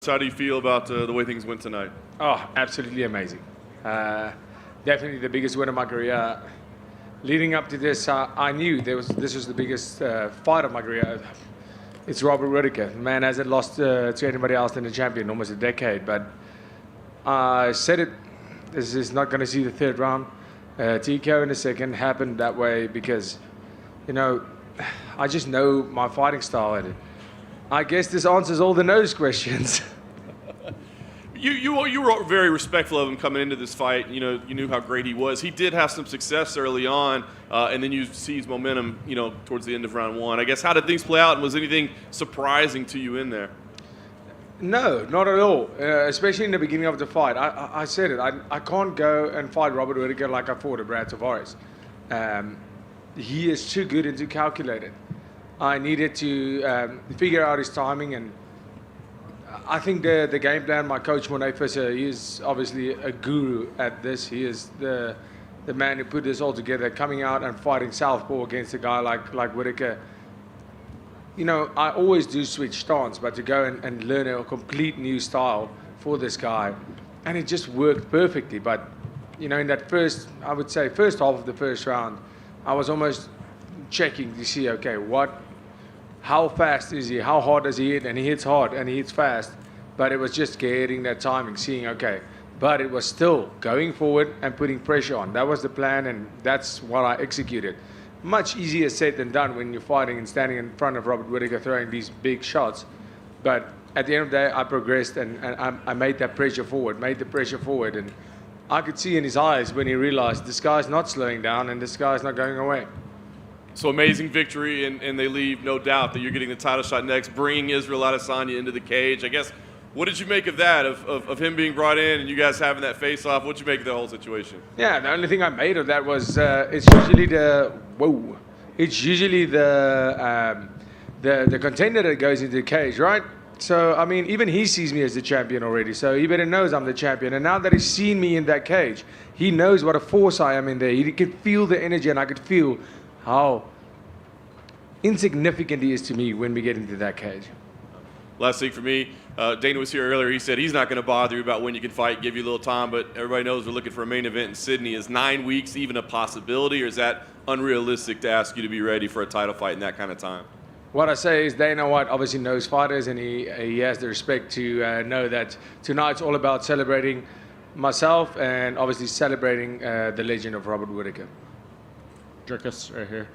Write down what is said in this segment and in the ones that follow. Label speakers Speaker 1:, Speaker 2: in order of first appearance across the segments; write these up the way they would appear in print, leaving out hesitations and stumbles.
Speaker 1: How do you feel about the way things went tonight?
Speaker 2: Oh, absolutely amazing. Definitely the biggest win of my career. Leading up to this, I knew this was the biggest fight of my career. It's Robert Whittaker. The man hasn't lost to anybody else than the champion in almost a decade. But I said it, this is not going to see the third round. TKO in the second happened that way because, I just know my fighting style. And I guess this answers all the nose questions.
Speaker 1: You were very respectful of him coming into this fight. You knew how great he was. He did have some success early on, and then you seized momentum, towards the end of round one. I guess, how did things play out, and was anything surprising to you in there?
Speaker 2: No, not at all, especially in the beginning of the fight. I said it. I can't go and fight Robert Whittaker like I fought Brad Tavares. He is too good and too calculated. I needed to figure out his timing, and I think the game plan, my coach, Monet Visser, he is obviously a guru at this. He is the man who put this all together, coming out and fighting southpaw against a guy like Whittaker. I always do switch stance, but to go and learn a complete new style for this guy, and it just worked perfectly. But, in that first half of the first round, I was almost checking to see, okay, how fast is he? How hard does he hit? And he hits hard and he hits fast. But it was just getting that timing, seeing, okay. But it was still going forward and putting pressure on. That was the plan, and that's what I executed. Much easier said than done when you're fighting and standing in front of Robert Whittaker throwing these big shots. But at the end of the day, I progressed and I made the pressure forward. And I could see in his eyes when he realized this guy's not slowing down and this guy's not going away.
Speaker 1: So amazing victory, and they leave no doubt that you're getting the title shot next, bringing Israel Adesanya into the cage. I guess, what did you make of that, of him being brought in and you guys having that face-off? What did you make of the whole situation?
Speaker 2: Yeah, the only thing I made of that was it's usually the contender that goes into the cage, right? So, I mean, even he sees me as the champion already, so he better knows I'm the champion. And now that he's seen me in that cage, he knows what a force I am in there. He could feel the energy, and I could feel how insignificant he is to me when we get into that cage.
Speaker 1: Last thing for me, Dana was here earlier. He said he's not going to bother you about when you can fight, give you a little time, but everybody knows we're looking for a main event in Sydney. Is 9 weeks even a possibility, or is that unrealistic to ask you to be ready for a title fight in that kind of time?
Speaker 2: What I say is Dana White obviously knows fighters, and he has the respect to know that tonight's all about celebrating myself and obviously celebrating the legend of Robert Whittaker.
Speaker 3: Dricus right here.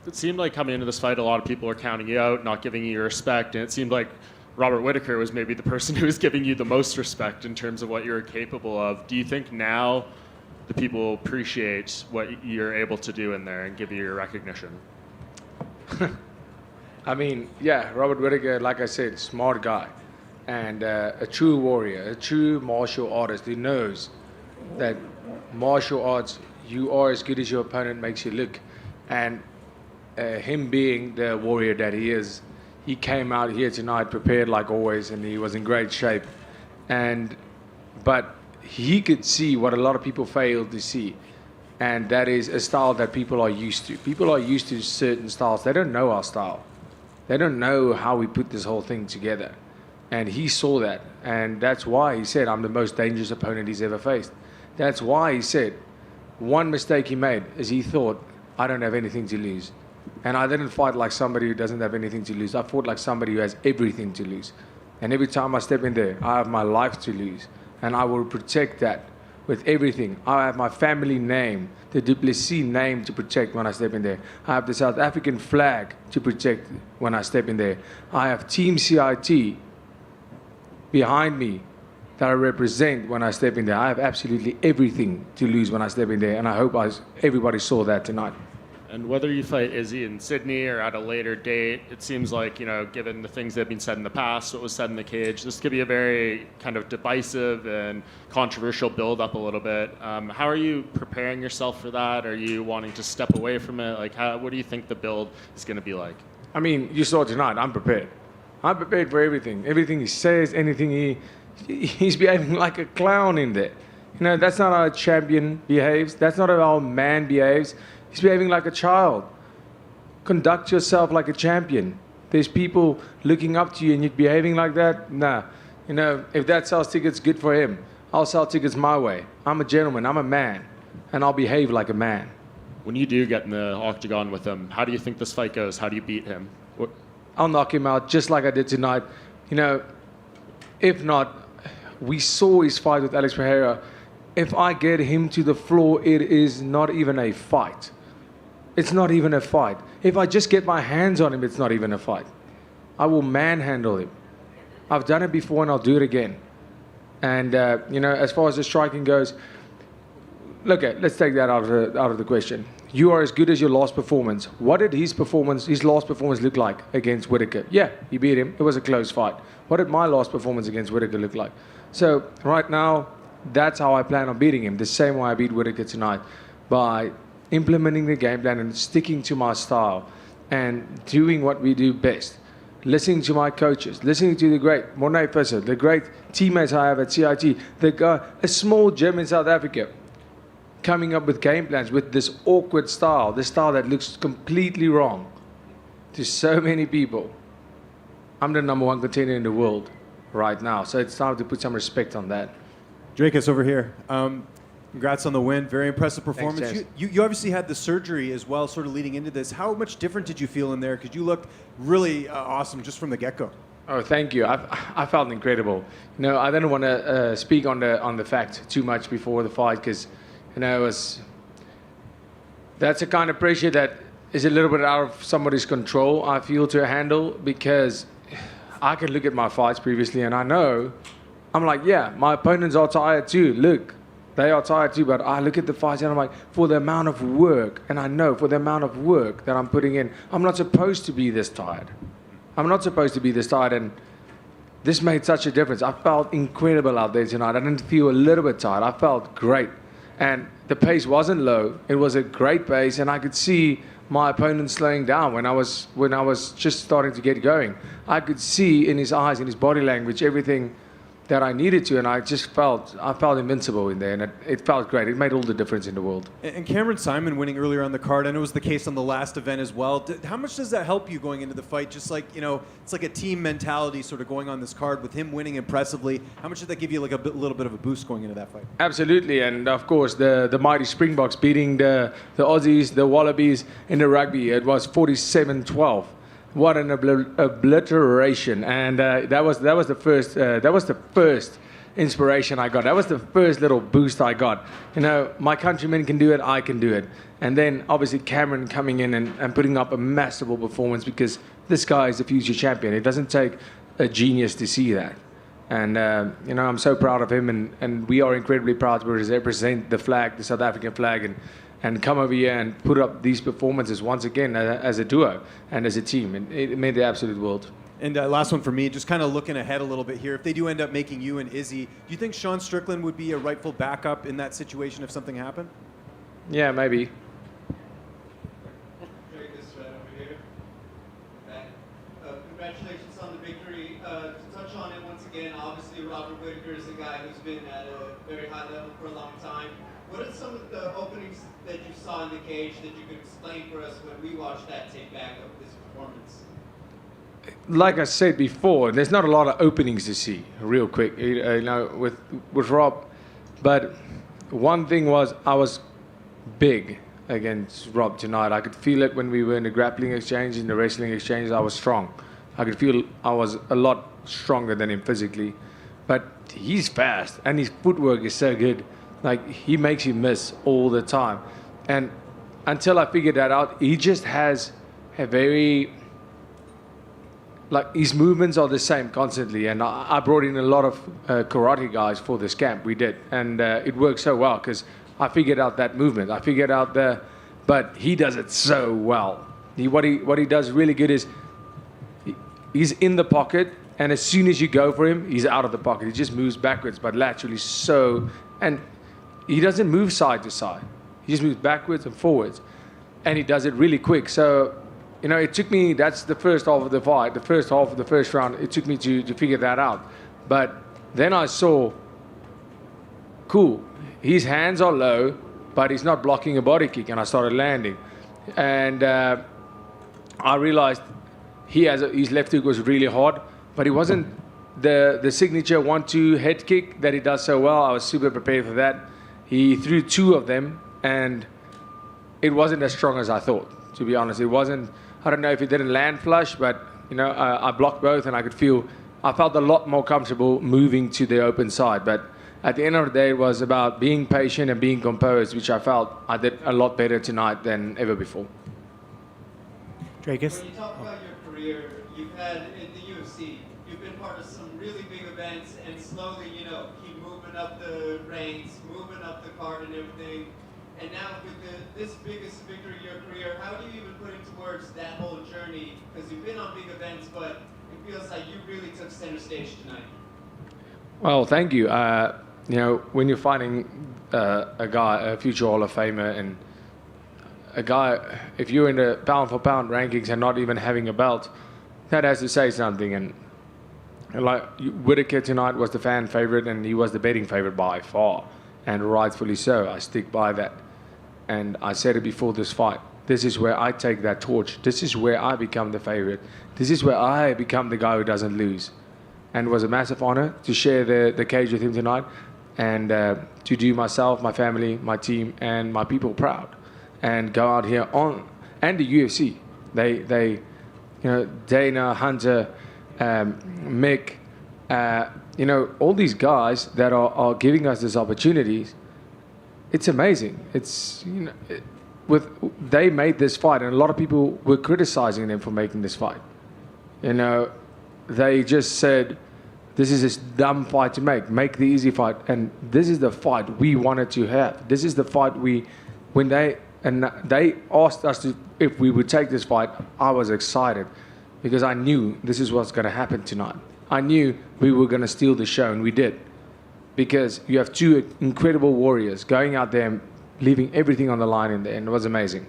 Speaker 3: It seemed like coming into this fight, a lot of people were counting you out, not giving you your respect, and it seemed like Robert Whittaker was maybe the person who was giving you the most respect in terms of what you're capable of. Do you think now the people appreciate what you're able to do in there and give you your recognition?
Speaker 2: I mean, yeah, Robert Whittaker, like I said, smart guy, and a true warrior, a true martial artist who knows that martial arts, you are as good as your opponent makes you look. And him being the warrior that he is, he came out here tonight prepared like always, and he was in great shape. But he could see what a lot of people fail to see, and that is a style that people are used to. People are used to certain styles. They don't know our style. They don't know how we put this whole thing together. And he saw that, and that's why he said, I'm the most dangerous opponent he's ever faced. That's why he said, one mistake he made is he thought, I don't have anything to lose. And I didn't fight like somebody who doesn't have anything to lose. I fought like somebody who has everything to lose. And every time I step in there, I have my life to lose. And I will protect that with everything. I have my family name, the Du Plessis name to protect when I step in there. I have the South African flag to protect when I step in there. I have Team CIT behind me that I represent when I step in there. I have absolutely everything to lose when I step in there, and I hope everybody saw that tonight.
Speaker 3: And whether you fight Izzy in Sydney or at a later date, it seems like, given the things that have been said in the past, what was said in the cage, this could be a very kind of divisive and controversial build-up a little bit. How are you preparing yourself for that? Are you wanting to step away from it? What do you think the build is going to be like?
Speaker 2: I mean, you saw tonight, I'm prepared. I'm prepared for everything. Everything he says, anything he's behaving like a clown in there. That's not how a champion behaves. That's not how a man behaves. He's behaving like a child. Conduct yourself like a champion. there's people looking up to you and you're behaving like that, nah. You know, if that sells tickets, good for him. I'll sell tickets my way. I'm a gentleman, I'm a man, and I'll behave like a man.
Speaker 3: When you do get in the octagon with him, how do you think this fight goes? How do you beat him?
Speaker 2: I'll knock him out just like I did tonight. You know, if not, we saw his fight with Alex Pereira. If I get him to the floor, it is not even a fight. It's not even a fight. If I just get my hands on him, it's not even a fight. I will manhandle him. I've done it before and I'll do it again. And, you know, as far as the striking goes, let's take that out of the question. You are as good as your last performance. What did his last performance look like against Whittaker? Yeah, he beat him. It was a close fight. What did my last performance against Whittaker look like? So right now, that's how I plan on beating him. The same way I beat Whittaker tonight, by implementing the game plan and sticking to my style and doing what we do best. Listening to my coaches, listening to the great Mornay Visser, the great teammates I have at CIT, a small gym in South Africa, coming up with game plans with this awkward style, this style that looks completely wrong to so many people. I'm the number 1 contender in the world right now, so it's time to put some respect on that.
Speaker 4: Dricus, over here. Congrats on the win. Very impressive performance.
Speaker 2: Thanks,
Speaker 4: you obviously had the surgery as well, sort of leading into this. How much different did you feel in there? Because you looked really awesome just from the get-go.
Speaker 2: Oh, thank you. I felt incredible. You know, I didn't want to speak on the fact too much before the fight because, you know, that's a kind of pressure that is a little bit out of somebody's control, I feel, to handle, because I can look at my fights previously and I know, I'm like, yeah, my opponents are tired too. Look, they are tired too, but I look at the fights and I'm like, for the amount of work, and I know for the amount of work that I'm putting in, I'm not supposed to be this tired. I'm not supposed to be this tired, and this made such a difference. I felt incredible out there tonight. I didn't feel a little bit tired. I felt great. And the pace wasn't low. It was a great pace, and I could see my opponent slowing down when I was just starting to get going. I could see in his eyes, in his body language, everything that I needed to, and I felt invincible in there, and it felt great. It made all the difference in the world.
Speaker 4: And Cameron Simon winning earlier on the card, I know it was the case on the last event as well. How much does that help you going into the fight? Just like, you know, it's like a team mentality sort of going on this card with him winning impressively. How much did that give you like a little bit of a boost going into that fight?
Speaker 2: Absolutely, and of course the mighty Springboks beating the Aussies, the Wallabies in the rugby. It was 47-12. What an obliteration! And that was the first inspiration I got. That was the first little boost I got. You know, my countrymen can do it, I can do it. And then obviously Cameron coming in and putting up a masterful performance, because this guy is the future champion. It doesn't take a genius to see that. And you know, I'm so proud of him, and we are incredibly proud to represent the flag, the South African flag, and come over here and put up these performances once again as a duo and as a team. And it made the absolute world.
Speaker 4: And last one for me, just kind of looking ahead a little bit here. If they do end up making you and Izzy, do you think Sean Strickland would be a rightful backup in that situation if something happened?
Speaker 2: Yeah, maybe.
Speaker 5: Congratulations on the victory. To touch on it once again, obviously Robert Whittaker is a guy who's been at a very high level for a long time. What are some of the openings that you saw in the cage that you could explain for us when we watched that tape back of this performance?
Speaker 2: Like I said before, there's not a lot of openings to see real quick, you know, with Rob. But one thing was, I was big against Rob tonight. I could feel it when we were in the grappling exchange, in the wrestling exchange. I was strong. I could feel I was a lot stronger than him physically. But he's fast, and his footwork is so good. Like, he makes you miss all the time. And until I figured that out, he just has a very, like, his movements are the same constantly. And I brought in a lot of karate guys for this camp. We did. And it worked so well because I figured out that movement. I figured out but he does it so well. What he does really good is he's in the pocket, and as soon as you go for him, he's out of the pocket. He just moves backwards, but laterally so, and he doesn't move side to side. He just moves backwards and forwards, and he does it really quick. So, you know, it took me, that's the first half of the fight, the first half of the first round, it took me to figure that out. But then I saw, cool, his hands are low, but he's not blocking a body kick, and I started landing. And I realized his left hook was really hard, but he wasn't the signature 1-2 head kick that he does so well. I was super prepared for that. He threw 2 of them, and it wasn't as strong as I thought, to be honest. It wasn't, I don't know if it didn't land flush, but I blocked both, and I felt a lot more comfortable moving to the open side. But at the end of the day, it was about being patient and being composed, which I felt I did a lot better tonight than ever before.
Speaker 6: Dricus?
Speaker 5: When you talk about your career, you've had in the UFC, you've been part of some really big events, and slowly, keep moving up the ranks, moving up the card and everything. And now with this biggest victory of your career, how do you even put into words that whole journey? Because you've been on big events, but it feels like you really took center stage tonight.
Speaker 2: Well, thank you. When you're fighting a future Hall of Famer, and a guy, if you're in the pound-for-pound rankings and not even having a belt, that has to say something. And like Whittaker tonight was the fan favorite, and he was the betting favorite by far, and rightfully so. I stick by that. And I said it before this fight. This is where I take that torch. This is where I become the favorite. This is where I become the guy who doesn't lose. And it was a massive honor to share the cage with him tonight, and to do myself, my family, my team, and my people proud, and go out here and the UFC. They Dana, Hunter, Mick, all these guys that are giving us these opportunities. It's amazing. They made this fight, and a lot of people were criticizing them for making this fight. They just said, this is a dumb fight to make the easy fight. And this is the fight we wanted to have. This is the fight when they asked us if we would take this fight, I was excited because I knew this is what's going to happen tonight. I knew we were going to steal the show, and we did. Because you have 2 incredible warriors going out there and leaving everything on the line in there, and it was amazing.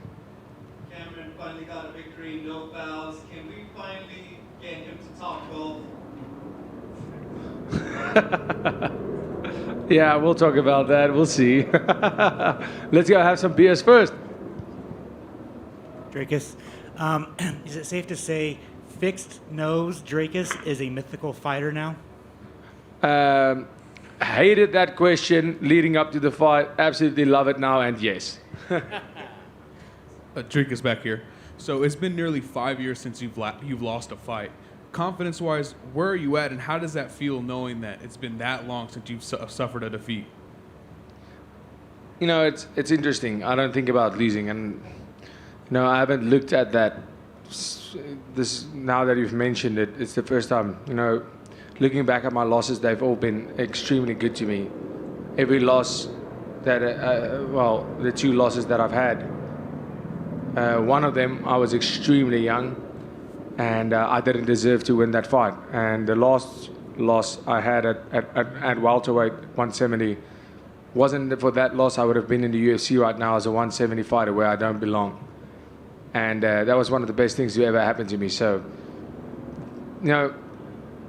Speaker 5: Cameron finally got a victory, no fouls. Can we finally get him to talk golf?
Speaker 2: Yeah, we'll talk about that. We'll see. Let's go have some beers first.
Speaker 6: Dricus, is it safe to say fixed nose Dricus is a mythical fighter now?
Speaker 2: Hated that question leading up to the fight. Absolutely love it now, and yes.
Speaker 7: Dricus back here. So it's been nearly 5 years since you've lost a fight. Confidence-wise, where are you at, and how does that feel knowing that it's been that long since you've suffered a defeat?
Speaker 2: It's interesting. I don't think about losing, and I haven't looked at that. This now that you've mentioned it, it's the first time. Looking back at my losses, they've all been extremely good to me. Every loss that, the 2 losses that I've had, one of them I was extremely young, and I didn't deserve to win that fight. And the last loss I had at welterweight 170, wasn't for that loss I would have been in the UFC right now as a 170 fighter where I don't belong. And that was one of the best things to ever happen to me. So,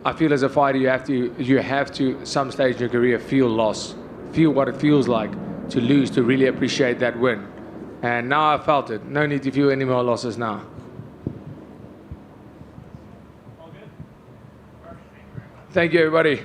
Speaker 2: I feel as a fighter, you have to, some stage in your career, feel loss, feel what it feels like to lose, to really appreciate that win. And now I felt it. No need to feel any more losses now. Thank you, everybody.